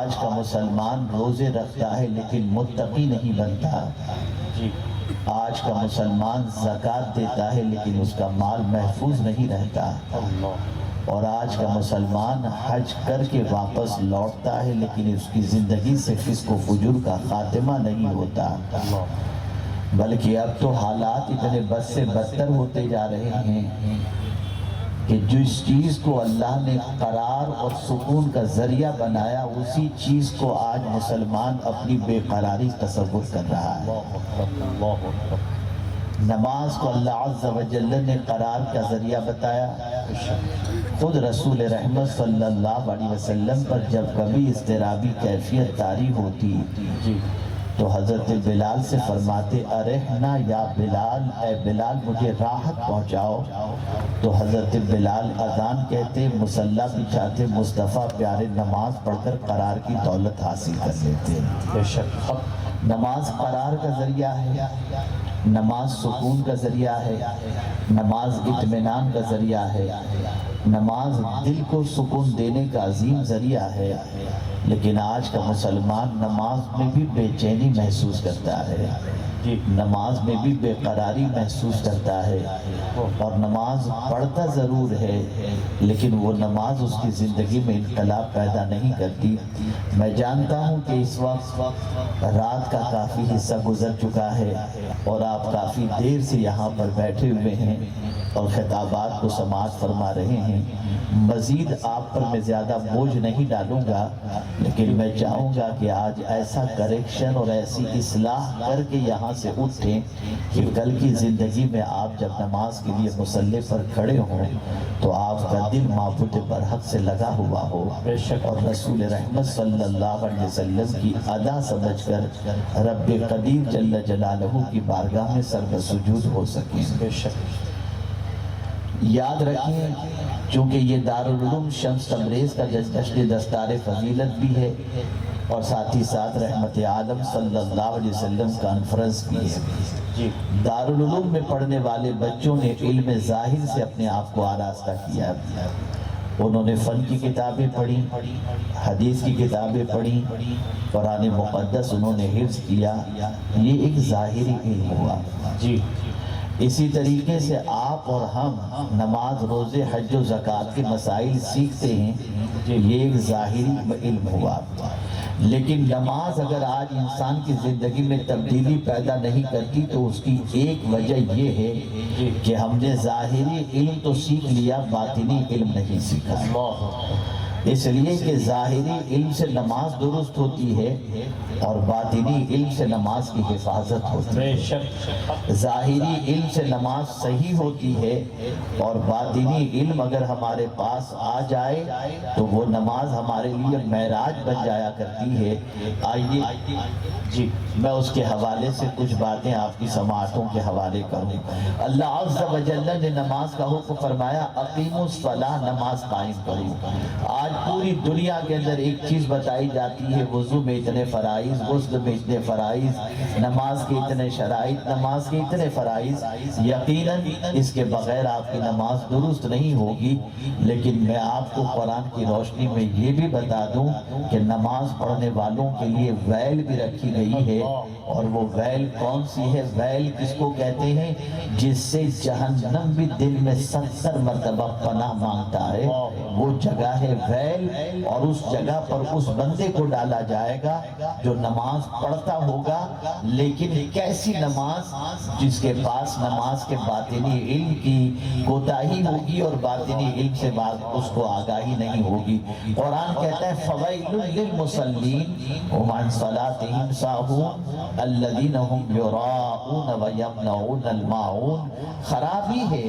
آج کا مسلمان روزے رکھتا ہے لیکن متقی نہیں بنتا. آج کا مسلمان زکوٰۃ دیتا ہے لیکن اس کا مال محفوظ نہیں رہتا. اور آج کا مسلمان حج کر کے واپس لوٹتا ہے لیکن اس کی زندگی سے فسق و فجور کا خاتمہ نہیں ہوتا. بلکہ اب تو حالات اتنے بد سے بدتر ہوتے جا رہے ہیں کہ جس چیز کو اللہ نے قرار اور سکون کا ذریعہ بنایا اسی چیز کو آج مسلمان اپنی بے قراری تصور کر رہا ہے. نماز کو اللہ عز و جل نے قرار کا ذریعہ بتایا. خود رسول رحمت صلی اللہ علیہ وسلم پر جب کبھی اضطرابی کیفیت طاری ہوتی تو حضرت بلال سے فرماتے ارحنا یا بلال، اے بلال مجھے راحت پہنچاؤ. تو حضرت بلال اذان کہتے، مصلی بچھاتے، مصطفیٰ پیارے نماز پڑھ کر قرار کی دولت حاصل کر لیتے. بے شک نماز قرار کا ذریعہ ہے، نماز سکون کا ذریعہ ہے، نماز اطمینان کا ذریعہ ہے، نماز دل کو سکون دینے کا عظیم ذریعہ ہے. لیکن آج کا مسلمان نماز میں بھی بے چینی محسوس کرتا ہے، نماز میں بھی بے قراری محسوس کرتا ہے، اور نماز پڑھتا ضرور ہے لیکن وہ نماز اس کی زندگی میں انقلاب پیدا نہیں کرتی. میں جانتا ہوں کہ اس وقت رات کا کافی حصہ گزر چکا ہے اور آپ کافی دیر سے یہاں پر بیٹھے ہوئے ہیں اور خطابات کو سماعت فرما رہے ہیں. مزید آپ پر میں زیادہ بوجھ نہیں ڈالوں گا، لیکن میں چاہوں گا کہ آج ایسا کریکشن اور ایسی اصلاح کر کے یہاں سے اٹھیں کہ کل کی زندگی میں آپ جب نماز کے لیے مصلی پر کھڑے ہوں تو آپ کا دل معبود برحق سے لگا ہوا ہو اور رسول رحمت صلی اللہ علیہ وسلم کی ادا سمجھ کر رب قدیر جل جلالہ کی بارگاہ میں سر بسجود ہو سکیں. یاد رکھیں چونکہ یہ دارالعلوم شمس تبریز کا جشن دستار فضیلت بھی ہے اور ساتھ ہی ساتھ رحمت عالم صلی اللہ علیہ وسلم کانفرنس بھی ہے. دارالعلوم میں پڑھنے والے بچوں نے علم ظاہر سے اپنے آپ کو آراستہ کیا. انہوں نے فن کی کتابیں پڑھی، حدیث کی کتابیں پڑھی، قرآن مقدس انہوں نے حفظ کیا. یہ ایک ظاہری علم ہوا. اسی طریقے سے آپ اور ہم نماز، روزے، حج و زکوٰۃ کے مسائل سیکھتے ہیں، یہ ایک ظاہری علم ہوا. لیکن نماز اگر آج انسان کی زندگی میں تبدیلی پیدا نہیں کرتی تو اس کی ایک وجہ یہ ہے کہ ہم نے ظاہری علم تو سیکھ لیا، باطنی علم نہیں سیکھا. اس لیے کہ ظاہری علم سے نماز درست ہوتی ہے اور باطنی علم سے نماز کی حفاظت ہوتی ہے. ظاہری علم سے نماز صحیح ہوتی ہے اور باطنی علم اگر ہمارے پاس آ جائے تو وہ نماز ہمارے لیے معراج بن جایا کرتی ہے. آئیے میں اس کے حوالے سے کچھ باتیں آپ کی سماعتوں کے حوالے کروں. اللہ عز و جل نے نماز کا حکم فرمایا اقیموا الصلاۃ، نماز قائم کرو. آج پوری دنیا کے اندر ایک چیز بتائی جاتی ہے، وضو میں اتنے فرائض، غسل میں اتنے فرائض، نماز کے اتنے شرائط، نماز کے اتنے فرائض. یقیناً اس کے بغیر آپ کی نماز درست نہیں ہوگی. لیکن میں آپ کو قرآن کی روشنی میں یہ بھی بتا دوں کہ نماز پڑھنے والوں کے لیے ویل بھی رکھی گئی ہے. اور وہ ویل کون سی ہے؟ ویل کس کو کہتے ہیں؟ جس سے جہنم بھی دل میں 70 مرتبہ پناہ مانگتا ہے. وہ جگہ ہے ویل، اور اس جگہ پر اس بندے کو ڈالا جائے گا جو نماز پڑھتا ہوگا، لیکن کیسی نماز؟ جس کے پاس نماز کے باطنی علم کی کوتاہی ہوگی اور باطنی علم سے اس کو آگاہی نہیں ہوگی. قرآن کہتا ہے فویل للمصلین هم عن صلاتهم ساہون الذین هم یراؤون ویمنعون الماعون. خرابی ہے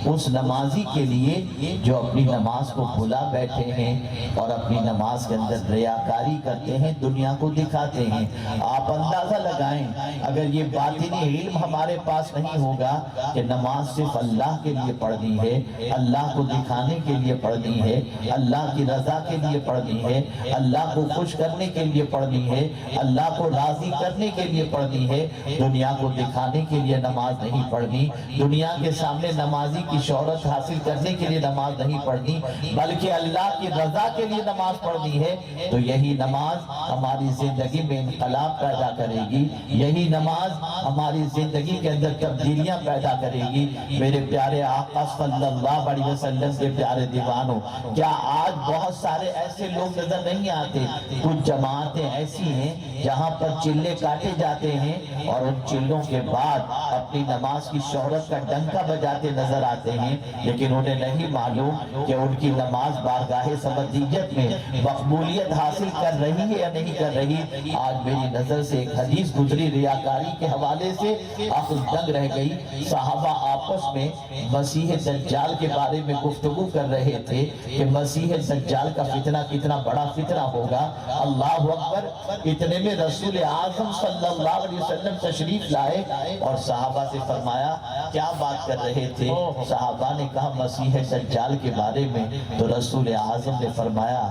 اس نمازی کے لیے جو اپنی نماز کو بھلا بیٹھے ہیں اور اپنی نماز کے اندر ریاکاری کرتے ہیں، دنیا کو دکھاتے ہیں. آپ اندازہ لگائیں اگر یہ باطنی علم ہمارے پاس نہیں ہوگا کہ نماز صرف اللہ کے لیے پڑھنی ہے، اللہ کو دکھانے کے لیے پڑھنی ہے، اللہ کی رضا کے لیے پڑھنی ہے، اللہ کو خوش کرنے کے لیے پڑھنی ہے، اللہ کو راضی کرنے کے لیے پڑھنی ہے، دنیا کو دکھانے کے لیے نماز نہیں پڑھنی، دنیا کے سامنے نمازی کی شہرت حاصل کرنے کے لیے نماز نہیں پڑھنی، بلکہ اللہ کی رضا کے لیے نماز پڑھنی ہے تو یہی نماز ہماری زندگی میں انقلاب پیدا کرے گی، یہی نماز ہماری زندگی کے اندر تبدیلیاں پیدا کرے گی۔ میرے پیارے آقا صلی اللہ علیہ وسلم کے پیارے دیوانوں، کیا آج بہت سارے ایسے لوگ نظر نہیں آتے؟ کچھ جماعتیں ایسی ہیں جہاں پر چلے کاٹے جاتے ہیں اور ان چلوں کے بعد اپنی نماز کی شہرت کا ڈنکا بجاتے نظر آتے ہیں، لیکن انہیں نہیں معلوم کہ ان کی نماز بارگاہ سمدیت میں مقبولیت حاصل کر رہی ہے یا نہیں کر رہی۔ آج میری نظر سے ایک حدیث گزری ریاکاری کے حوالے سے، عقل دنگ رہ گئی۔ صحابہ آپس میں مسیح دجال کے بارے میں گفتگو کر رہے تھے کہ مسیح دجال کا فتنہ کتنا بڑا فتنہ ہوگا۔ اللہ اکبر! اتنے میں رسول اعظم صلی اللہ علیہ وسلم تشریف لائے اور صحابہ سے فرمایا کیا بات کر رہے تھے؟ صحابہ نے کہا مسیح دجال کے بارے میں، تو رسول اعظم نے فرمایا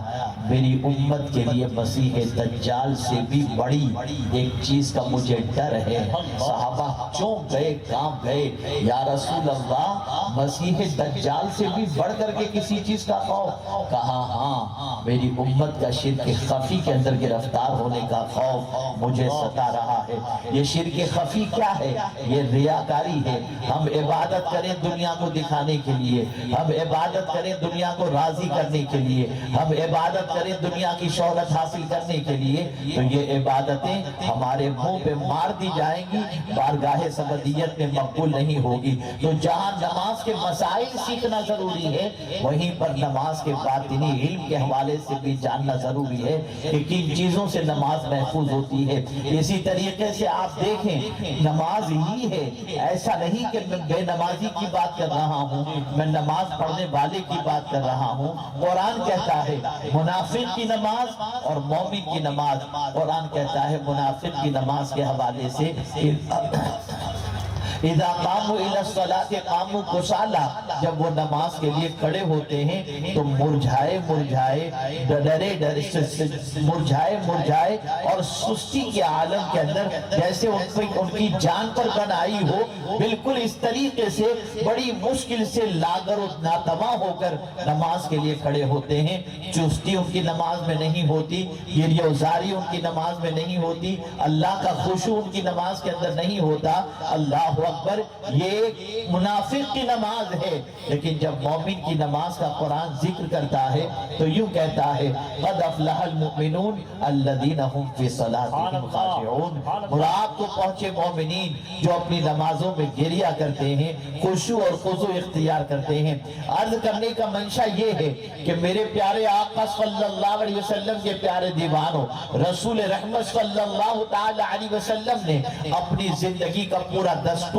میری امت کے لیے مسیح دجال سے بھی بڑی ایک چیز کا مجھے ڈر ہے۔ صحابہ چونک گئے، کانپ گئے، یا رسول اللہ مسیح دجال سے بھی بڑھ کر کے کسی چیز کا خوف؟ کہا ہاں، میری امت کا شرک خفی کے اندر گرفتار ہونے کا خوف مجھے ستا رہا ہے۔ یہ شرک خفی کیا ہے؟ یہ ریاکاری ہے۔ ہم عبادت کریں دنیا کو دکھانے کے لیے، ہم عبادت کریں دنیا کو راضی کرنے کے لیے، ہم عبادت کریں دنیا کی شہرت حاصل کرنے کے لیے، تو یہ عبادتیں ہمارے منہ پہ مار دی جائیں گی، بارگاہ سمدیت میں مقبول نہیں ہوگی۔ تو جہاں نماز کے مسائل سیکھنا ضروری ہے، وہیں پر نماز کے باطنی علم کے حوالے سے بھی جاننا ضروری ہے کہ کن چیزوں سے نماز محفوظ ہوتی ہے۔ اسی طریقے سے آپ دیکھیں نماز ہی ہے، ایسا نہیں کہ میں بے نمازی کی بات کر رہا ہوں، میں نماز پڑھنے والے کی بات کر رہا ہوں۔ قرآن کہتا ہے منافق کی نماز اور مومن کی نماز، قرآن کہتا ہے منافق کی نماز کے حوالے سے اذا قاموا الى الصلاة قاموا كسالى، جب وہ نماز کے لیے کھڑے ہوتے ہیں تو مرجھائے ڈرے مرجھائے اور سستی کے عالم کے اندر، جیسے ان کی جان پر بن آئی ہو، بالکل اس طریقے سے بڑی مشکل سے لاغر و ناتواں ہو کر نماز کے لیے کھڑے ہوتے ہیں۔ چستی ان کی نماز میں نہیں ہوتی، گریوزاری ان کی نماز میں نہیں ہوتی، اللہ کا خشوع ان کی نماز کے اندر نہیں ہوتا۔ اللہ اکبر! یہ منافق کی نماز ہے، لیکن جب مومن کی نماز کا قرآن ذکر کرتا ہے تو یوں کہتا ہے قد افلح المؤمنون الذین هم فی صلاتهم خاشعون، مراد کو پہنچے مومنین جو اپنی نمازوں میں گریہ کرتے ہیں، خشوع اور خضوع اختیار کرتے ہیں۔ عرض کرنے کا منشا یہ ہے کہ میرے پیارے آقا صلی اللہ علیہ وسلم کے پیارے دیوانوں، رسول رحمت صلی اللہ تعالی علیہ وسلم نے اپنی زندگی کا پورا دستور،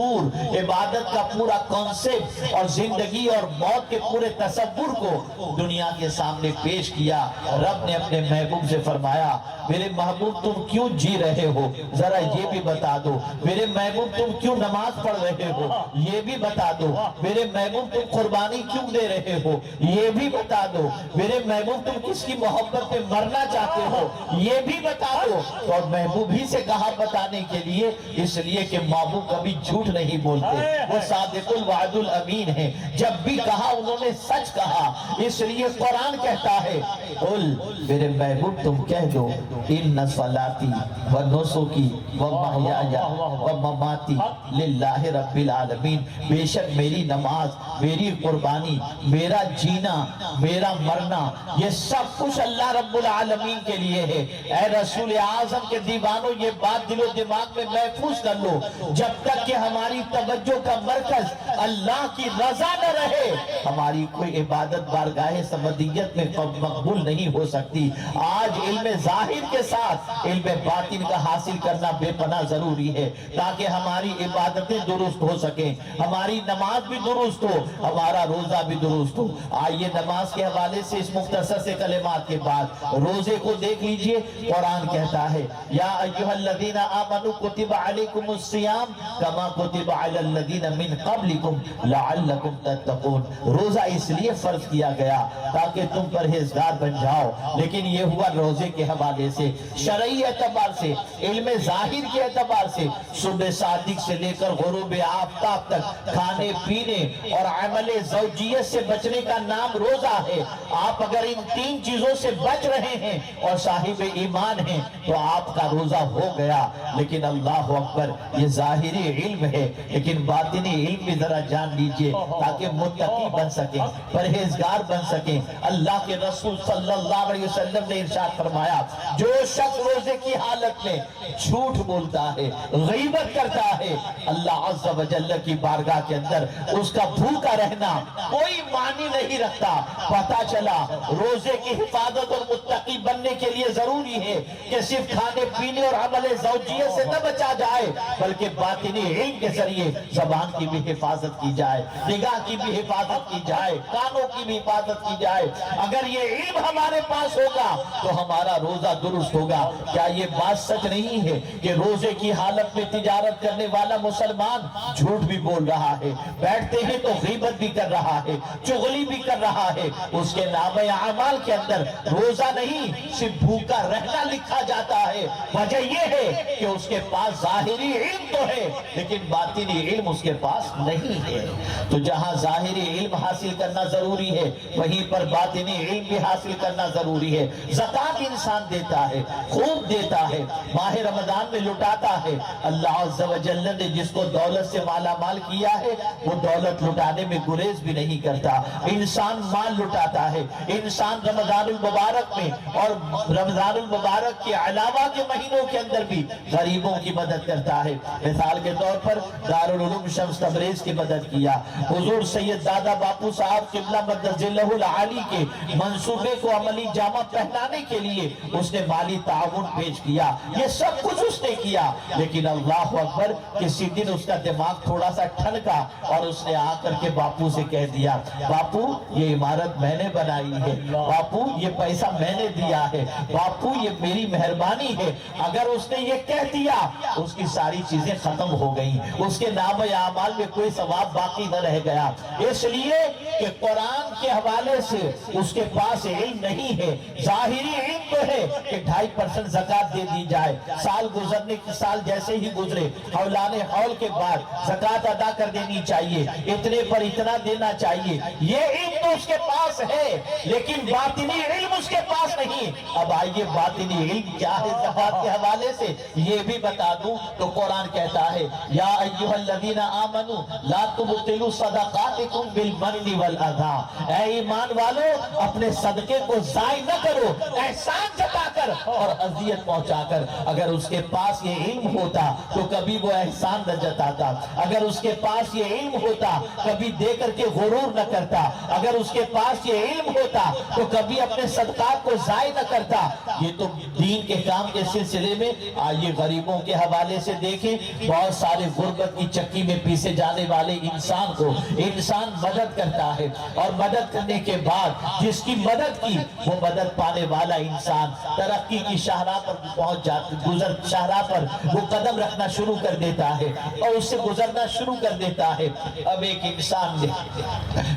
عبادت کا پورا کانسیپٹ اور زندگی اور موت کے پورے تصور کو دنیا کے سامنے پیش کیا۔ رب نے اپنے محبوب سے فرمایا میرے محبوب تم کیوں جی رہے ہو، ذرا یہ بھی بتا دو۔ میرے محبوب تم کیوں نماز پڑھ رہے ہو، یہ بھی بتا دو۔ میرے محبوب تم قربانی کیوں دے رہے ہو، یہ بھی بتا دو۔ میرے محبوب تم کس کی محبت میں مرنا چاہتے ہو، یہ بھی بتا دو۔ اور محبوب ہی سے کہا بتانے کے لیے، اس لیے کہ محبوب کبھی جھوٹ نہیں بولتے، وہ صادق الوعد الامین ہے، جب بھی کہا انہوں نے سچ کہا۔ اس لیے قرآن کہتا ہے قل، میرے محبوب تم کہہ دو ان صلاتی و نسکی و محیای و مماتی للہ رب العالمین، بے شک میری نماز، میری قربانی، میرا جینا، میرا مرنا، یہ سب کچھ اللہ رب العالمین کے لیے ہے۔ اے رسول اعظم کے دیوانوں، یہ بات دل و دماغ میں محفوظ کر لو، جب تک کہ ہماری توجہ کا مرکز اللہ کی رضا نہ رہے، ہماری کوئی عبادت بارگاہ سمدیت میں مقبول نہیں ہو سکتی۔ آج علم ظاہر کے ساتھ علم باطن کا حاصل کرنا بے پناہ ضروری ہے، تاکہ ہماری عبادتیں درست ہو سکیں، ہماری نماز بھی درست ہو، ہمارا روزہ بھی درست ہو۔ آئیے نماز کے حوالے سے اس مختصر سے کلمات کے بعد روزے کو دیکھ لیجئے۔ قرآن کہتا ہے یا ایھا الذین آمنوا کتب علیکم الصیام کما كتب على الذين من قبلكم لعلكم تتقون. روزہ اس لیے فرض کیا گیا تاکہ تم پرہیزگار بن جاؤ. لیکن یہ ہوا روزے کے حوالے سے، شرعی اعتبار سے، علم ظاہر کے اعتبار سے. صبح صادق سے لے کر غروب آفتاب تک کھانے پینے اور عمل زوجیت سے بچنے کا نام روزہ ہے. آپ اگر ان تین چیزوں سے بچ رہے ہیں اور صاحب ایمان ہیں تو آپ کا روزہ ہو گیا. لیکن اللہ اکبر، یہ ظاہری علم ہے، لیکن باطنی علم بھی ذرا جان لیجئے تاکہ متقی بن سکیں، پرہیزگار بن سکیں. اللہ کے رسول صلی اللہ علیہ وسلم نے ارشاد فرمایا، جو شخص روزے کی حالت میں جھوٹ بولتا ہے، غیبت کرتا ہے، اللہ عز و جل کی بارگاہ کے اندر اس کا بھوکا رہنا کوئی معنی نہیں رکھتا. پتہ چلا روزے کی حفاظت اور متقی بننے کے لیے ضروری ہے کہ صرف کھانے پینے اور عمل زوجیت سے نہ بچا جائے بلکہ باطنی علم کے ذریعے زبان کی بھی حفاظت کی جائے، نگاہ کی بھی حفاظت کی جائے، کانوں کی بھی حفاظت کی جائے. اگر یہ علم ہمارے پاس ہوگا تو ہمارا روزہ درست ہوگا. کیا یہ بات سچ نہیں ہے کہ روزے کی حالت میں تجارت کرنے والا مسلمان جھوٹ بھی بول رہا ہے، بیٹھتے ہیں تو غیبت بھی کر رہا ہے، چغلی بھی کر رہا ہے، اس کے نام اعمال کے اندر روزہ نہیں صرف بھوکا رہنا لکھا جاتا ہے. وجہ یہ ہے کہ اس کے پاس ظاہری علم تو ہے لیکن باطنی علم اس کے پاس نہیں ہے. تو جہاں ظاہری علم حاصل کرنا ضروری ہے وہیں پر باطنی علم بھی حاصل کرنا ضروری ہے. زکوٰۃ انسان دیتا ہے، خوب دیتا ہے، ماہ رمضان میں لٹاتا ہے. اللہ عز و جل نے جس کو دولت سے مالا مال کیا ہے وہ دولت لٹانے میں گریز بھی نہیں کرتا. انسان مال لٹاتا ہے، انسان رمضان المبارک میں اور رمضان المبارک کے علاوہ کے مہینوں کے اندر بھی غریبوں کی مدد کرتا ہے. مثال کے طور پر دارالعلوم شمس تبریز کی مدد کیا، حضور سید دادا باپو صاحب قبلہ مقدس ذلہ العالی کے منصوبے کو عملی جامہ پہنانے کے لیے اس نے مالی تعاون پیش کیا. یہ سب کچھ اس نے کیا. لیکن اللہ اکبر، کسی دن اس کا دماغ تھوڑا سا ٹھنکا اور اس نے آ کر کے باپو سے کہہ دیا، باپو یہ عمارت میں نے بنائی ہے، باپو یہ پیسہ میں نے دیا ہے، باپو یہ میری مہربانی ہے. اگر اس نے یہ کہہ دیا اس کی ساری چیزیں ختم ہو گئیں، اس کے نام اعمال میں کوئی ثواب باقی نہ رہ گیا. اس لیے کہ قرآن کے حوالے سے اس کے پاس علم نہیں ہے. ظاہری علم تو ہے کہ 2.5% زکوٰۃ دے دی جائے، سال گزرنے کے سال جیسے ہی گزرے حولان حول کے بعد زکوٰۃ ادا کر دینی چاہیے، اتنے پر اتنا دینا چاہیے. یہ علم تو اس کے پاس ہے لیکن باطنی علم اس کے پاس نہیں. اب آئیے باطنی علم کیا ہے زکوٰۃ کے حوالے سے یہ بھی بتا دوں. تو قرآن کہتا ہے، یا ایھا الذین آمنوا لا تبطلوا صدقاتکم بالمن والاذی، اے ایمان والو اپنے صدقے کو ضائع نہ کرو احسان جتا کر اور اذیت پہنچا کر. اگر اس کے پاس یہ علم ہوتا تو کبھی وہ احسان نہ جتاتا، اگر اس کے پاس یہ علم ہوتا کبھی دے کر کے غرور نہ کرتا، اگر اس کے پاس یہ علم ہوتا تو کبھی اپنے صدقات کو ضائع نہ کرتا. یہ تو دین کے کام کے سلسلے میں. آئیے غریبوں کے حوالے سے دیکھیں، بہت سارے غربت کی چکی میں پیسے جانے والے انسان کو انسان مدد کرتا ہے اور مدد کرنے کے بعد جس کی مدد کی وہ مدد پانے والا انسان ترقی کی شاہراہ پر پہنچ جاتا، شاہراہ پر وہ قدم رکھنا شروع کر دیتا ہے اور اس سے گزرنا شروع کر دیتا ہے. اب ایک انسان نے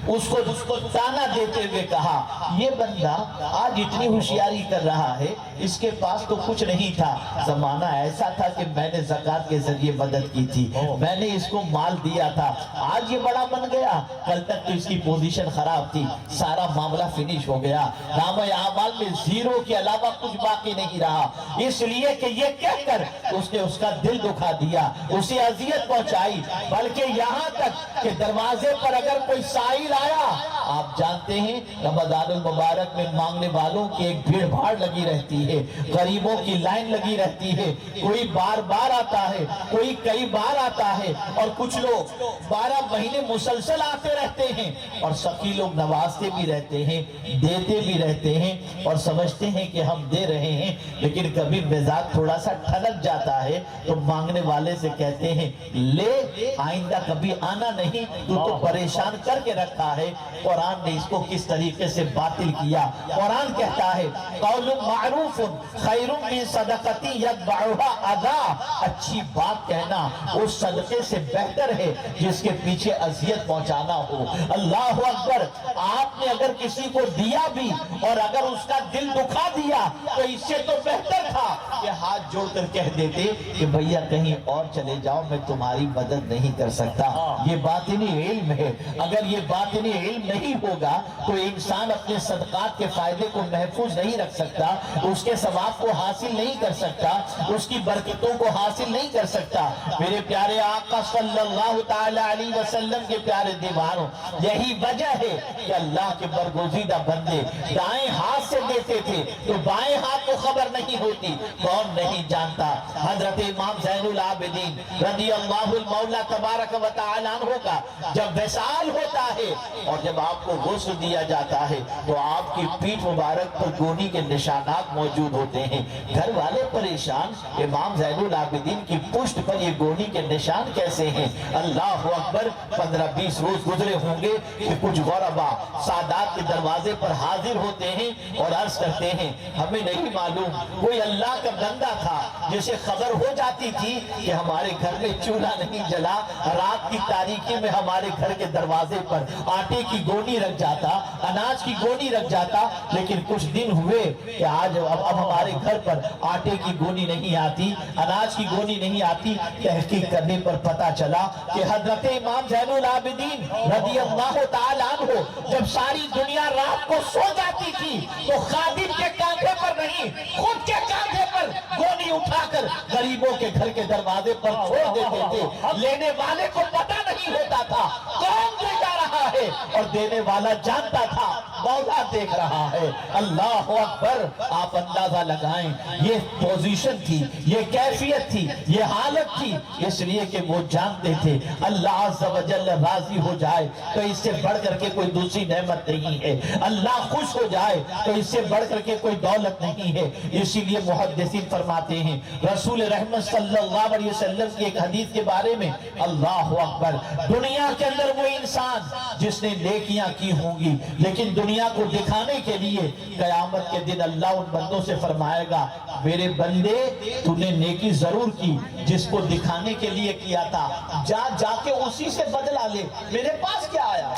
اس کو تانا دیتے ہوئے کہا، یہ بندہ آج اتنی ہوشیاری کر رہا ہے، اس کے پاس تو کچھ نہیں تھا. زمانہ ایسا تھا کہ میں نے زکوٰۃ کے ذریعے مدد کی تھی، میں نے اس کو مال دیا تھا، آج یہ بڑا بن گیا، کل تک تو اس کی پوزیشن خراب تھی، سارا معاملہ فنش ہو گیا، نام اعمال میں زیرو کے علاوہ کچھ باقی نہیں رہا. اس لیے کہ یہ کہہ کر اس نے اس کا دل دکھا دیا، اسے اذیت پہنچائی، بلکہ یہاں تک کہ دروازے پر اگر کوئی سائل آیا، آپ جانتے ہیں رمضان المبارک میں مانگنے والوں کی ایک بھیڑ بھاڑ لگی رہتی ہے، غریبوں کی لائن لگی رہتی ہے، کوئی بار بار آتا ہے، کوئی کئی بار آتا ہے اور کچھ لوگ 12 مہینے مسلسل آتے رہتے ہیں اور سخی لوگ نوازتے بھی رہتے ہیں، دیتے بھی رہتے ہیں اور سمجھتے ہیں کہ ہم دے رہے رہے ہیں، لیکن کبھی مزاج تھوڑا سا ٹھنک جاتا ہے تو مانگنے والے سے کہتے ہیں لے، آئندہ کبھی آنا نہیں، تو پریشان کر کے رکھا ہے۔ قرآن نے اس کو کس طریقے سے باطل کیا۔ قرآن کہتا ہے قول معروف خیر من صدقۃ یتبعها اذی، اچھی بات کہنا اس صدقے سے بہتر ہے جس کے پیچھے اذیت پہنچانا ہو۔ اللہ اکبر، آپ نے اگر کسی کو دیا بھی اور اگر اس کا دل دکھا دیا تو اس سے تو بہتر تھا کہ ہاتھ جوڑ کر کہہ دیتے کہ بھیا کہیں اور چلے جاؤ، میں تمہاری مدد نہیں کر سکتا۔ یہ باطنی علم ہے۔ اگر یہ باطنی علم نہیں ہوگا تو انسان اپنے صدقات کے فائدے کو محفوظ نہیں رکھ سکتا، اس کے ثواب کو حاصل نہیں کر سکتا، اس کی برکتوں کو حاصل نہیں کر سکتا۔ میرے پیارے آقا صلی اللہ تعالی علیہ وسلم کے پیارے دیوانوں، یہی وجہ ہے کہ اللہ کے برگزیدہ بندے دائیں ہاتھ سے دیتے تھے تو بائیں ہاتھ کو خبر نہیں ہوتی، کون نہیں جانتا۔ حضرت امام زین العابدین رضی اللہ المولا تبارک و تعالی عنہ کا جب وصال ہوتا ہے اور جب آپ کو غسل دیا جاتا ہے تو آپ کی پیٹھ مبارک پر گونی کے نشانات موجود ہوتے ہیں۔ گھر والے پریشان، امام زین العابدین کی پشت پر یہ گونی کے نشان کیسے ہیں؟ اللہ اکبر، 15-20 روز گزرے ہوں گے کہ کچھ غربا سادات کے دروازے پر حاضر ہوتے ہیں اور عرض کرتے ہیں ہمیں نہیں معلوم، کوئی اللہ کا بندہ تھا جسے خبر ہو جاتی تھی کہ ہمارے گھر میں چولہا نہیں جلا، رات کی تاریکی میں ہمارے گھر کے دروازے پر آٹے کی گونی رکھ جاتا، اناج کی گونی رکھ جاتا، لیکن کچھ دن ہوئے کہ آج اب ہمارے گھر پر آٹے کی گونی نہیں آتی، اناج کی گونی نہیں آتی۔ تحقیق کرنے پر پتا چلا کہ حضرت امام زین العابدین رضی اللہ تعالیٰ عنہ جب ساری دنیا رات کو سو جاتی تھی تو خادم کے کاندھے پر نہیں، خود کے کاندھے پر گونی اٹھا کر غریبوں کے گھر کے دروازے پر چھوڑ دیتے تھے۔ لینے والے کو پتہ نہیں ہوتا تھا کون دے جا رہا ہے، اور دینے والا جانتا تھا مولا دیکھ رہا ہے۔ اللہ اکبر، آپ اندازہ لگائیں، یہ پوزیشن تھی، یہ کیفیت تھی، یہ حالت تھی، اس لیے کہ وہ جانتے تھے اللہ عز و جل راضی ہو جائے تو اس سے بڑھ کر کے کوئی دوسری نعمت نہیں ہے، اللہ خوش ہو جائے تو اس سے بڑھ کر کے کوئی دولت نہیں ہے۔ اسی لیے محدثین فرماتے ہیں رسول رحمت صلی اللہ علیہ وسلم کی ایک حدیث کے بارے میں، اللہ اکبر، دنیا کے اندر وہ انسان جس نے نیکیاں کی ہوں گی لیکن دنیا کو دکھانے کے لیے، قیامت کے دن اللہ ان بندوں سے فرمائے گا میرے بندے تو نے نیکی ضرور کی، جس کو دکھانے کے لیے کیا تھا جا کے اسی سے بدلہ لے، میرے پاس کیا آیا۔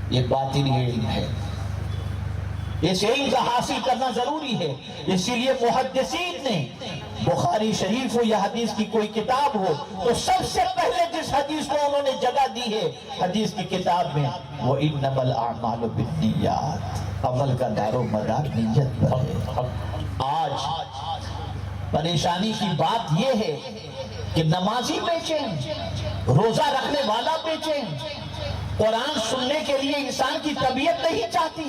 یہ باطنی علم ہے، اس علم کا حاصل کرنا ضروری ہے۔ اسی لیے محدثین نے بخاری شریف ہو یا حدیث کی کوئی کتاب ہو تو سب سے پہلے جس حدیث کو انہوں نے جگہ دی ہے حدیث کی کتاب میں وہ انما الاعمال بالنیات، عمل کا دار و مدار نیت پر ہے۔ آج پریشانی کی بات یہ ہے کہ نمازی بے چین، روزہ رکھنے والا بے چین، قرآن سننے کے لیے انسان کی طبیعت نہیں چاہتی۔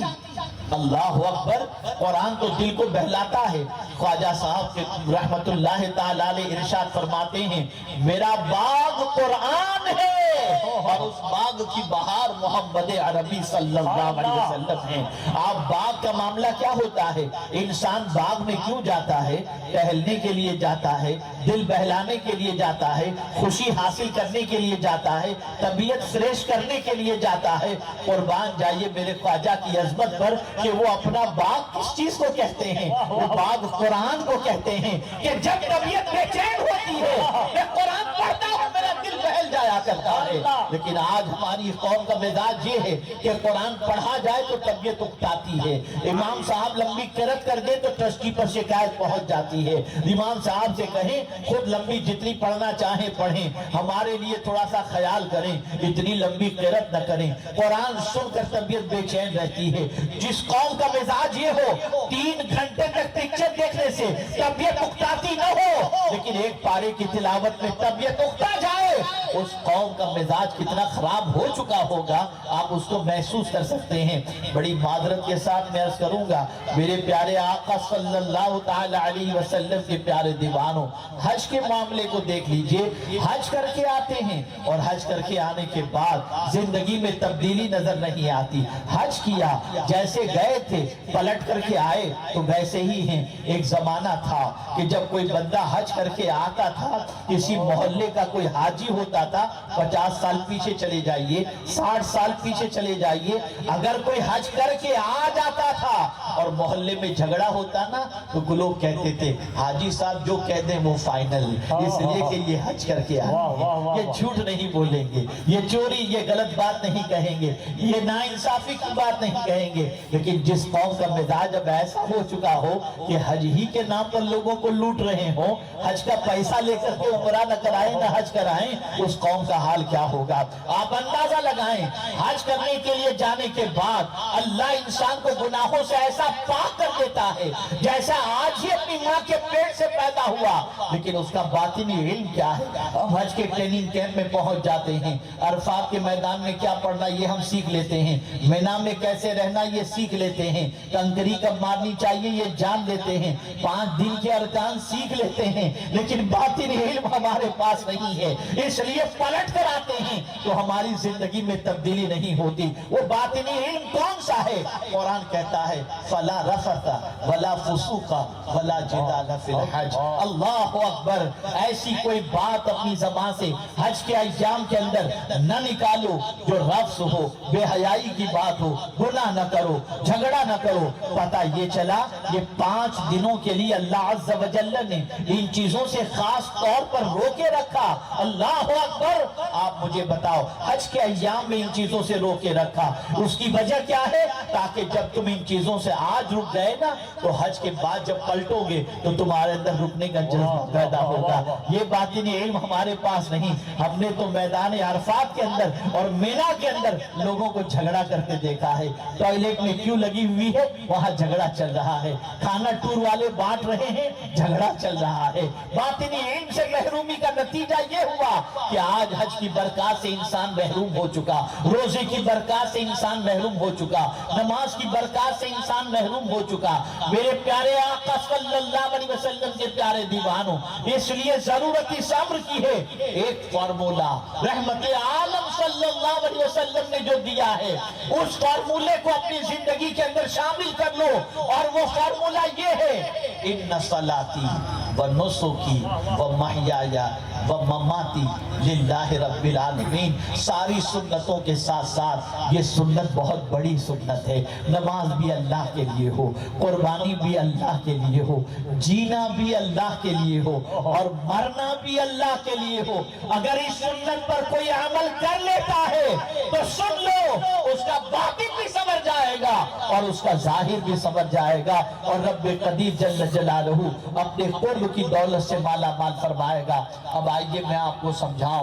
اللہ اکبر، قرآن تو دل کو بہلاتا ہے۔ خواجہ صاحب کے رحمت اللہ تعالی علیہ ارشاد فرماتے ہیں میرا باغ قرآن ہے اور اس باغ کی بہار محمد عربی صلی اللہ علیہ وسلم ہے۔ آپ باغ کا معاملہ کیا ہوتا ہے؟ انسان باغ میں کیوں جاتا ہے؟ ٹہلنے کے لیے جاتا ہے، دل بہلانے کے لیے جاتا ہے، خوشی حاصل کرنے کے لیے جاتا ہے، طبیعت فریش کرنے کے لیے جاتا ہے۔ قربان جائیے میرے خواجہ کی عظمت پر کہ وہ اپنا باغ کس چیز کو کہتے ہیں؟ وہ باغ قرآن کو کہتے ہیں کہ جب طبیعت بے چین ہوتی ہے میں قرآن پڑھتا ہوں میرا دل بہل جایا کرتا ہے۔ لیکن آج ہماری قوم کا مزاج یہ ہے کہ قرآن پڑھا جائے تو طبیعت اکتاتی ہے، امام صاحب لمبی قرأت کر دے تو ٹرسٹی پر شکایت پہنچ جاتی ہے، امام صاحب سے کہیں خود لمبی جتنی پڑھنا چاہیں پڑھیں، ہمارے لیے تھوڑا سا خیال کریں، اتنی لمبی قرأت نہ کریں۔ قرآن سن کر طبیعت بے چین رہتی ہے۔ جس قوم کا مزاج یہ ہو 3 گھنٹے تک پکچر دیکھنے سے طبیعت اکتاتی نہ ہو، لیکن ایک پارے کی تلاوت میں طبیعت اکتا جائے اس قوم کا مزاج کتنا خراب ہو چکا ہوگا آپ اس کو محسوس کر سکتے ہیں۔ بڑی معذرت کے ساتھ میں عرض کروں گا میرے پیارے آقا صلی اللہ تعالی علیہ وسلم کے پیارے دیوانوں، حج کے معاملے کو دیکھ لیجئے، حج کر کے آتے ہیں اور حج کر کے آنے کے بعد زندگی میں تبدیلی نظر نہیں آتی۔ حج کیا جیسے گئے تھے پلٹ کر کے آئے تو ویسے ہی ہیں۔ ایک زمانہ تھا کہ جب کوئی بندہ حج کر کے آتا تھا، کسی محلے کا کوئی حاجی ہوتا تھا، 50 سال پیچھے چلے جائیے، 60 سال پیچھے چلے جائیے، اگر کوئی حج کر کے آ جاتا تھا اور محلے میں جھگڑا ہوتا نا تو لوگ کہتے تھے حاجی صاحب جو کہہ دیں وہ فائنل، اس لیے کہ یہ حج کر کے آئے ہیں، یہ جھوٹ نہیں بولیں گے، یہ چوری یہ غلط بات نہیں کہیں گے، یہ ناانصافی کی بات نہیں کہیں گے۔ لیکن جس قوم کا مزاج اب ایسا ہو چکا ہو کہ حج ہی کے نام پر لوگوں کو لوٹ رہے ہوں، حج کا پیسہ لے کر کے عمرہ نہ کرائیں نہ حج کرائیں، اس قوم کا حال کیا ہوگا؟ آپ اندازہ لگائیں، حج کرنے کے لیے جانے کے بعد اللہ انسان کو گناہوں سے ایسا پاک کر دیتا ہے جیسا آج ہی اپنی ماں کے پیٹ سے پیدا ہوا، لیکن اس کا باطنی علم کیا ہے؟ ہم حج کے ٹریننگ کیمپ میں پہنچ جاتے ہیں، عرفات کے میدان میں کیا پڑھنا یہ ہم سیکھ لیتے ہیں، مینا میں کیسے رہنا یہ سیکھ لیتے ہیں، کنکری کب مارنی چاہیے یہ جان لیتے ہیں، 5 دن کے ارکان سیکھ لیتے ہیں، لیکن باطنی علم ہمارے پاس نہیں ہے، اس لیے پلٹ کر آتے ہیں تو ہماری زندگی میں تبدیلی نہیں ہوتی۔ وہ باطنی علم کون سا ہے؟ قرآن کہتا ہے فَلَا رَفَثَ وَلَا فُسُوقَ وَلَا جِدَالَ فِي الْحَجِّ۔ اللہ اکبر، ایسی کوئی بات اپنی زبان سے حج کے ایام کے اندر نہ نکالو جو رفث ہو، بے حیائی کی بات ہو، گناہ نہ کرو، جھگڑا نہ کرو۔ پتہ یہ چلا یہ 5 دنوں کے لیے اللہ عز و جل نے ان چیزوں سے خاص طور پر روکے رکھا۔ اللہ اکبر، آپ مجھے بتاؤ حج کے ایام میں ان چیزوں سے روکے رکھا، اس کی وجہ کیا ہے؟ تاکہ جب تم ان چیزوں سے آج رک گئے نا تو حج کے بعد جب پلٹو گے تو تمہارے اندر رکنے کا جذبہ پیدا ہوگا۔ یہ باطنی علم ہمارے پاس نہیں۔ ہم نے تو میدان عرفات کے اندر اور مینا کے اندر لوگوں کو جھگڑا کرتے دیکھا ہے، ٹوائلٹ میں کیوں لگی ہوئی ہے وہاں جھگڑا چل رہا ہے، کھانا ٹور والے بانٹ رہے ہیں جھگڑا چل رہا ہے۔ باطنی علم سے محرومی کا نتیجہ یہ ہوا کہ آج حج کی برکات سے انسان محروم ہو چکا، روزے کی برکات سے انسان محروم ہو چکا، نماز کی برکات سے انسان محروم ہو چکا۔ میرے پیارے آقا صلی اللہ علیہ وسلم کے پیارے دیوانوں، اس لیے ضرورت اس امر کی ہے، ایک فارمولا رحمت عالم صلی اللہ علیہ وسلم نے جو دیا ہے اس فارمولے کو اپنی زندگی کے اندر شامل کر لو، اور وہ فارمولا یہ ہے ان صلاتی و نسکی و محیای و مماتی للہ رب العالمین۔ ساری سنتوں کے ساتھ ساتھ یہ سنت بہت بڑی سنت ہے، نماز بھی اللہ کے لیے ہو، قربانی بھی اللہ کے لیے ہو، جینا بھی اللہ کے لیے ہو اور مرنا بھی اللہ کے لیے ہو۔ اگر اس سنت پر کوئی عمل کر لیتا ہے تو سن لو اس کا باطن بھی سمجھ جائے گا اور اس کا ظاہر بھی سمجھ جائے گا، اور رب قدیر جل جلالہ اپنے قرب کی دولت سے مالا مال فرمائے گا۔ اب آئیے میں آپ کو سمجھاؤں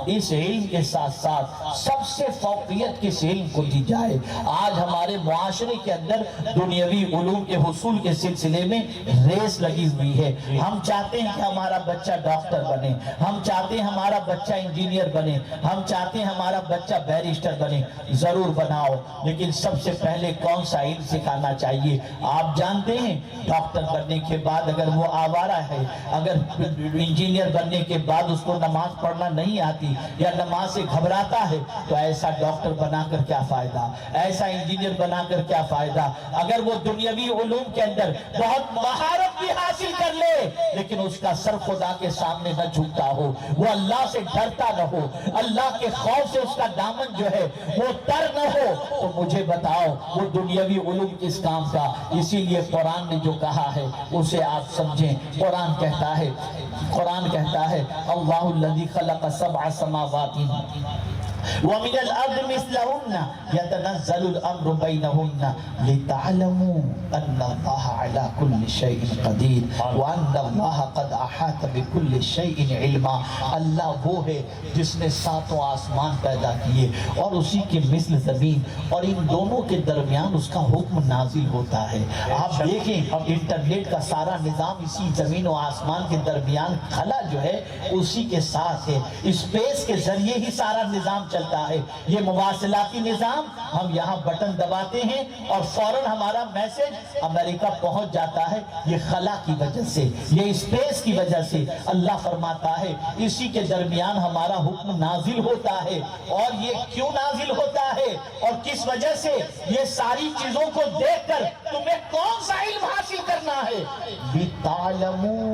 اس علم کے ساتھ ساتھ سب سے فوقیت کس علم کو دی جائے۔ آج ہمارے معاشرے کے اندر دنیاوی علوم کے حصول کے سلسلے میں ریس لگی ہوئی ہے۔ ہم چاہتے ہیں کہ ہمارا بچہ ڈاکٹر بنے، ہم چاہتے ہیں ہمارا بچہ انجینئر بنے، ہم چاہتے ہیں ہمارا بچہ بیرسٹر بنے۔ ضرور بناؤ، لیکن سب سے پہلے کون سا علم سکھانا چاہیے؟ آپ جانتے ہیں ڈاکٹر بننے کے بعد اگر وہ آوارہ ہے، اگر انجینئر بننے کے بعد اس کو نماز پڑھنا نہیں آتی یا نماز سے گھبراتا ہے تو ایسا ڈاکٹر بنا کر کیا فائدہ، ایسا انجینئر بنا کر کیا فائدہ؟ اگر وہ دنیاوی علوم کے اندر بہت مہارت بھی حاصل کر لے لیکن اس کا سر خدا کے سامنے نہ جھکتا ہو، وہ اللہ سے ڈرتا نہ ہو، اللہ کے خوف سے اس کا دامن جو ہے وہ تر نہ ہو، تو مجھے بتاؤ وہ دنیاوی علوم کس کام کا؟ اسی لیے قرآن نے جو کہا ہے اسے آپ سمجھیں۔ قرآن کہتا ہے اللہ الذی خلق سبع سماوات وَمِنَ الْأَرْضِ مِثْلَهُنَّ يَتَنَزَّلُ الْأَمْرُ بَيْنَهُنَّ لِتَعْلَمُوا أَنَّ اللَّهَ عَلَى كُلِّ شَيْءٍ قَدِيرٌ وَأَنَّ اللَّهَ قَدْ أَحَاطَ بِكُلِّ شَيْءٍ عِلْمًا۔ اللہ وہ ہے جس نے ساتوں آسمان پیدا کیے اور اسی کے مثل زمین، اور ان دونوں کے درمیان اس کا حکم نازل ہوتا ہے۔ آپ دیکھیں انٹرنیٹ کا سارا نظام اسی زمین و آسمان کے درمیان خلا جو ہے اسی کے ساتھ ہے، اسپیس کے ذریعے ہی سارا نظام چلتا ہے۔ یہ مواصلاتی نظام، ہم یہاں بٹن دباتے ہیں اور فوراً ہمارا میسج امریکہ پہنچ جاتا ہے، یہ خلا کی وجہ سے، یہ اسپیس کی وجہ سے۔ اللہ فرماتا ہے اسی کے درمیان ہمارا حکم نازل ہوتا ہے، اور یہ کیوں نازل ہوتا ہے اور کس وجہ سے؟ یہ ساری چیزوں کو دیکھ کر تمہیں کون سا علم حاصل کرنا ہے؟ لِتَعْلَمُوا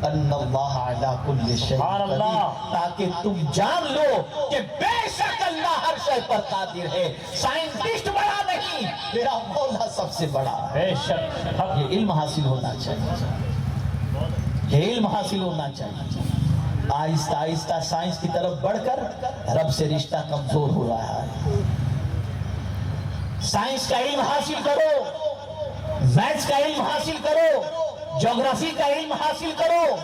أَنَّ اللَّهَ عَلَى كُلِّ شَيْءٍ قَدِيرٌ، تاکہ تم جان لو کہ بے شک اللہ ہر شے پر قادر ہے۔ سائنٹسٹ بڑا نہیں، میرا مولا سب سے بڑا ہے۔ بے شک یہ علم حاصل ہونا چاہیے، یہ علم حاصل ہونا چاہیے۔ آہستہ آہستہ سائنس کی طرف بڑھ کر رب سے رشتہ کمزور ہو رہا ہے۔ سائنس کا علم حاصل کرو، میتھس کا علم حاصل کرو، جغرافی کا علم حاصل کرو،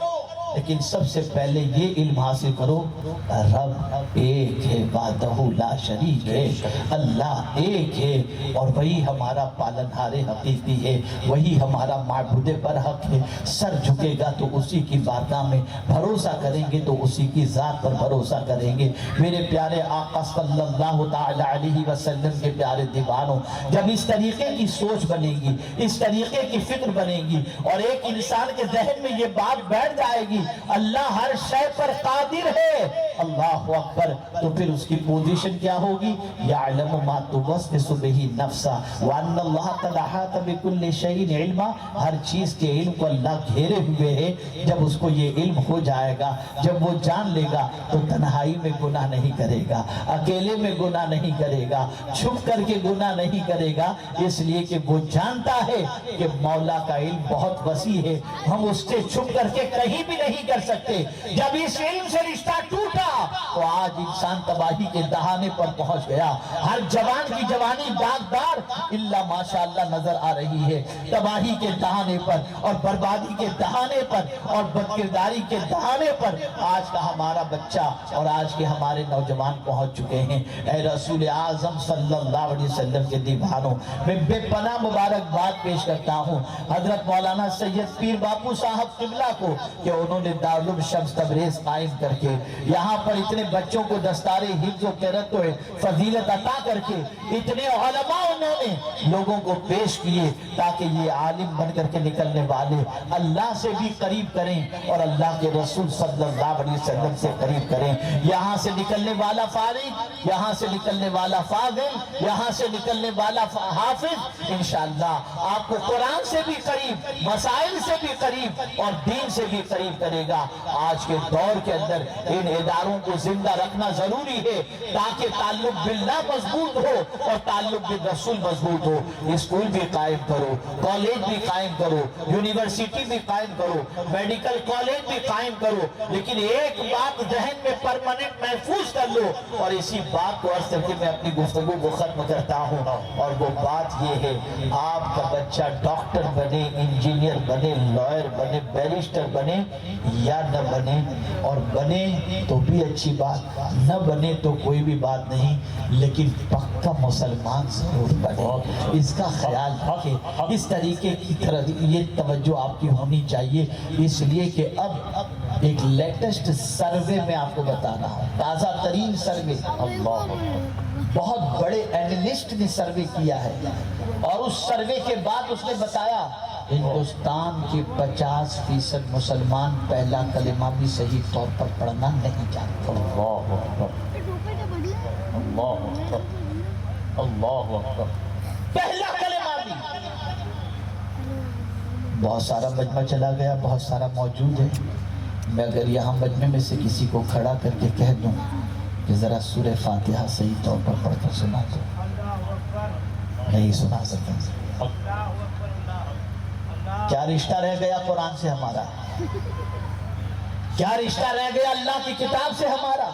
لیکن سب سے پہلے یہ علم حاصل کرو رب ایک ہے، وحدہ لا شریک ہے، اللہ ایک ہے، اور وہی ہمارا پالنہار حقیقی ہے، وہی ہمارا معبود برحق ہے۔ سر جھکے گا تو اسی کی بارگاہ میں بھروسہ کریں گے، تو اسی کی ذات پر بھروسہ کریں گے۔ میرے پیارے آقا صلی اللہ تعالی علیہ وسلم کے پیارے دیوانوں، جب اس طریقے کی سوچ بنے گی، اس طریقے کی فکر بنے گی، اور ایک انسان کے ذہن میں یہ بات بیٹھ جائے گی اللہ ہر شے پر قادر ہے، اللہ اکبر، تو پھر اس کی پوزیشن کیا ہوگی؟ یعلم ما توسوس بہ نفسہ وان اللہ قد احاط بکل شیء علما۔ ہر چیز کے علم کو اللہ گھیرے ہوئے ہے۔ جب اس کو یہ علم ہو جائے گا، جب وہ جان لے گا، تو تنہائی میں گناہ نہیں کرے گا، اکیلے میں گناہ نہیں کرے گا، چھپ کر کے گناہ نہیں کرے گا، اس لیے کہ وہ جانتا ہے کہ مولا کا علم بہت وسیع ہے، ہم اس سے چھپ کر کے کہیں بھی نہیں کر سکتے۔ جب اس علم سے رشتہ ٹوٹا تو آج انسان تباہی کے دہانے پر پہنچ گیا۔ ہر جوان کی جوانی داغدار الا ماشاءاللہ نظر آ رہی ہے، تباہی کے دہانے پر اور بربادی کے دہانے پر اور بدکرداری کے دہانے پر آج کا ہمارا بچہ اور آج کے ہمارے نوجوان پہنچ چکے ہیں۔ اے رسول اعظم صلی اللہ علیہ وسلم کے دیوانوں، میں بے پناہ مبارکباد پیش کرتا ہوں حضرت مولانا سید پیر باپو صاحب قبلہ کو کہ انہوں نے دارالعلوم شمس تبریز قائم کر کے یہاں پر اتنے بچوں کو دستار حفظ و قرأت و فضیلت عطا کر کے اتنے علماء انہوں نے لوگوں کو پیش کیے، تاکہ یہ عالم بن کر کے نکلنے والے اللہ سے بھی قریب کریں اور اللہ کے رسول صلی اللہ علیہ وسلم سے قریب کریں۔ یہاں سے نکلنے والا فارغ، یہاں سے نکلنے والا فاضل، یہاں سے نکلنے والا حافظ انشاءاللہ آپ کو قرآن سے بھی قریب، مسائل سے بھی قریب اور دین سے بھی قریب کرے گا۔ آج کے دور کے اندر ان اداروں کو زندہ رکھنا ضروری ہے، تاکہ تعلق باللہ مضبوط ہو اور تعلق بالرسول مضبوط ہو۔ اسکول بھی قائم کرو، کالج بھی قائم کرو، یونیورسٹی بھی قائم کرو، میڈیکل کالج بھی قائم کرو، لیکن ایک بات ذہن میں پرماننٹ محفوظ کر لو، اور اسی بات کو عرض کر کے میں اپنی گفتگو کو ختم کرتا ہوں، اور وہ بات یہ ہے آپ کا بچہ ڈاکٹر بنے، انجینئر بنے، لائر بنے، بیرسٹر بنے یا نہ بنے، اور بنے تو بھی اچھی بات، نہ بنے تو کوئی بھی بات نہیں، لیکن پکا مسلمان ضرور بنے، اس کا خیال رکھیں۔ اس طریقے کی طرح یہ توجہ آپ کی ہونی چاہیے، اس لیے کہ اب ایک لیٹسٹ سروے میں آپ کو بتا رہا ہوں، تازہ ترین سروے، بہت بڑے اینالسٹ نے سروے کیا ہے، اور اس سروے کے بعد اس نے بتایا ہندوستان کے 50% مسلمان پہلا کلمہ بھی صحیح طور پر پڑھنا نہیں جانتے۔ اللہ اکبر، اللہ اکبر، اللہ اکبر، پہلا کلمہ بھی۔ بہت سارا مجمع چلا گیا، بہت سارا موجود ہے، میں اگر یہاں مجمع میں سے کسی کو کھڑا کر کے کہہ دوں کہ ذرا سورہ فاتحہ صحیح طور پر پڑھ کر سنا دو، نہیں سنا سکیں۔ کیا رشتہ رہ گیا قرآن سے ہمارا؟ کیا رشتہ رہ گیا اللہ کی کتاب سے ہمارا؟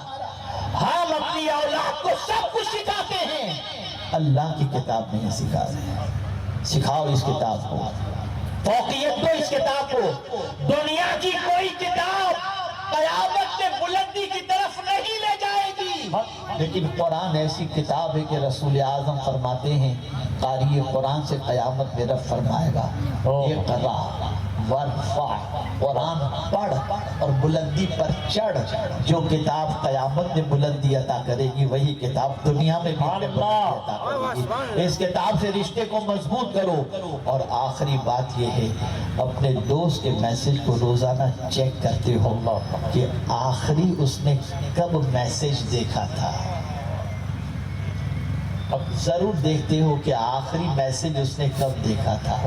ہم اپنی اولاد کو سب کچھ سکھاتے ہیں، اللہ کی کتاب نہیں سکھا رہے۔ سکھاؤ اس کتاب کو، فوقیت دو اس کتاب کو۔ دنیا کی کوئی کتاب قیامت میں بلندی کی طرف نہیں لے جائے گی، لیکن قرآن ایسی کتاب ہے کہ رسول اعظم فرماتے ہیں قاری قرآن سے قیامت میں رب فرمائے گا اقرا ورفع، قرآن پڑھ اور بلندی پر چڑھ۔ جو کتاب قیامت میں بلندی عطا کرے گی وہی کتاب دنیا میں بھی بلندی عطا کرے گی۔ اس کتاب سے رشتے کو مضبوط کرو۔ اور آخری بات یہ ہے، اپنے دوست کے میسج کو روزانہ چیک کرتے ہو کہ آخری اس نے کب میسج دیکھا تھا۔ اب ضرور دیکھتے ہو کہ آخری میسج اس نے کب دیکھا تھا۔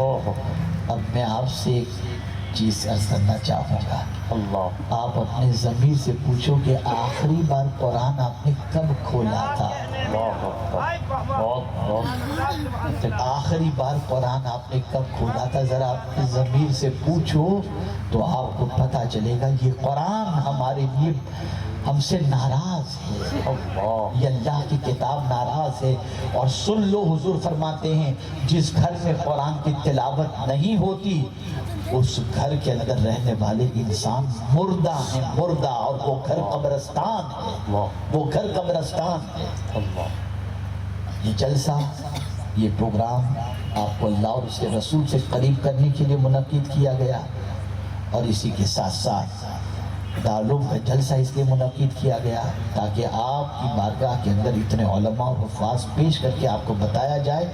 اب میں آپ سے ایک چیز عرض کرنا چاہوں گا، آپ اپنے ضمیر سے پوچھو کہ آخری بار قرآن آپ نے کب کھولا تھا؟ آخری بار قرآن آپ نے کب کھولا تھا؟ ذرا اپنے ضمیر سے پوچھو تو آپ کو پتہ چلے گا یہ قرآن ہمارے لیے ہم سے ناراض ہے، یہ اللہ کی کتاب ناراض ہے۔ اور سن لو، حضور فرماتے ہیں جس گھر میں قرآن کی تلاوت نہیں ہوتی اس گھر کے اندر رہنے والے انسان مردہ ہیں، مردہ، اور وہ گھر قبرستان ہے، وہ گھر قبرستان ہے۔ یہ جلسہ، یہ پروگرام آپ کو اللہ اور اس کے رسول سے قریب کرنے کے لیے منعقد کیا گیا، اور اسی کے ساتھ ساتھ دارالعلوم کا جلسہ اس لیے منعقد کیا گیا تاکہ آپ کی بارگاہ کے اندر اتنے علماء اور حفاظ پیش کر کے آپ کو بتایا جائے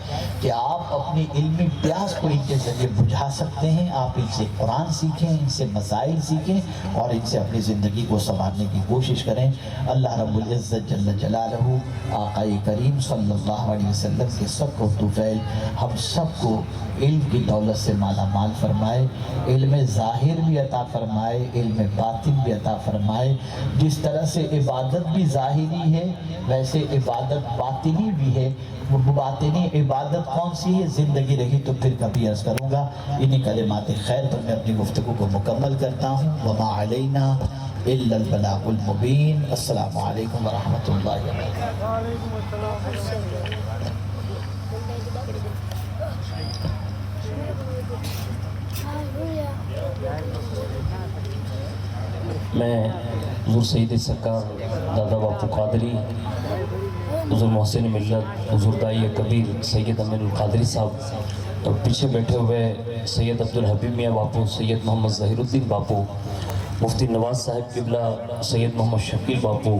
کہ آپ اپنی علمی پیاس کو ان کے ذریعے بجھا سکتے ہیں۔ آپ ان سے قرآن سیکھیں، ان سے مسائل سیکھیں، اور ان سے اپنی زندگی کو سنوارنے کی کوشش کریں۔ اللہ رب العزت جل جلالہ، آقا کریم صلی اللہ علیہ وسلم کے سب کو طفیل ہم سب کو علم کی دولت سے مالا مال فرمائے، علم ظاہر بھی عطا فرمائے، علم باطن بھی عطا فرمائے۔ جس طرح سے عبادت بھی ظاہری ہے ویسے عبادت باطنی بھی ہے۔ باطنی عبادت کون سی ہے؟ زندگی رہی تو پھر کبھی عرض کروں گا۔ انہی کلمات خیر پر میں اپنی گفتگو کو مکمل کرتا ہوں۔ وما علینا الا البلاغ المبین۔ السلام علیکم ورحمۃ اللہ وبرکاتہ۔ میں حضور سید سرکار دادا باپو قادری، حضور محسن ملت، حضور دائی کبیر سید امین القادری صاحب، اور پیچھے بیٹھے ہوئے سید عبدالحبیب میاں باپو، سید محمد ظہیر الدین باپو، مفتی نواز صاحب قبلہ، سید محمد شکیل باپو،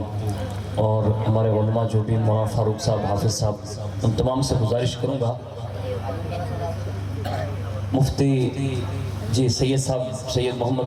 اور ہمارے علماء جو بھی مولانا فاروق صاحب، حافظ صاحب، ان تمام سے گزارش کروں گا مفتی جی سید صاحب، سید محمد